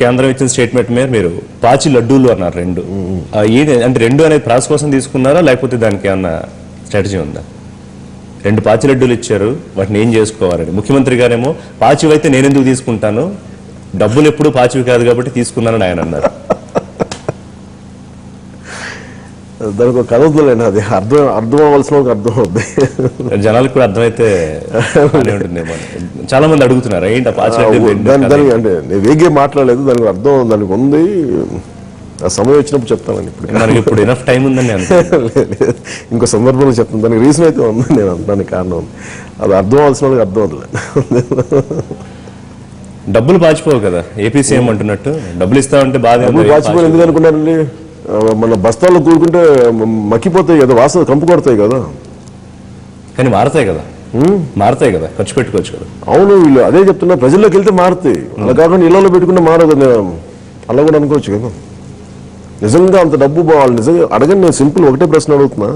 కేంద్రం ఇచ్చిన స్టేట్మెంట్ మీద మీరు పాచి లడ్డూలు అన్నారు 2. ఏది అంటే 2 అనేది ప్రాసెస్ కోసం తీసుకున్నారా లేకపోతే దానికి ఏమన్నా స్ట్రాటజీ ఉందా? 2 పాచి లడ్డూలు ఇచ్చారు, వాటిని ఏం చేసుకోవాలని. ముఖ్యమంత్రి గారేమో పాచివి అయితే నేను ఎందుకు తీసుకుంటాను, డబ్బులు ఎప్పుడు పాచివి కాదు కాబట్టి తీసుకున్నానని ఆయన అన్నారు. దానికి ఒక కథ వద్దులేండి, అది అర్థం అవ్వాల్సిన ఒక అర్థం అవుద్ది, జనాలకు కూడా అర్థమైతే ఉంటుందేమో. చాలా మంది అడుగుతున్నారు ఏంటి పాచి దానికి అంటే నేను వేగే మాట్లాడలేదు, దానికి అర్థం దానికి ఉంది, ఆ సమయం వచ్చినప్పుడు చెప్తానండి. ఇప్పుడు మనకి ఇప్పుడు ఎనఫ్ టైం ఉందని ఇంకో సందర్భంలో చెప్తాను, దానికి రీజన్ అయితే ఉంది, నేను దానికి కారణం ఉంది, అది అర్థం అవ్వాల్సిన వాళ్ళకి అర్థం అవుతుంది. డబ్బులు పాచిపోవు కదా ఏపీ సీఎం అంటున్నట్టు, డబ్బులు ఇస్తామంటే బాధ. పాచిపోయి ఎందుకు అనుకున్నారండి, మన బస్తాల్లో కూడుకుంటే మక్కిపోతాయి కదా, వాసన కంపు కొడతాయి కదా, కానీ మారతాయి కదా, మారతాయి కదా, ఖర్చు పెట్టుకోవచ్చు కదా. అవును, వీళ్ళు అదే చెప్తున్నా, ప్రజల్లోకి వెళ్తే మారుతాయి, అలా కాకుండా ఇళ్లలో పెట్టుకుంటే మారదు, అలా కూడా అనుకోవచ్చు కదా. నిజంగా అంత డబ్బు వాళ్ళు నిజంగా అడగండి, నేను సింపుల్ ఒకటే ప్రశ్న అడుగుతున్నా,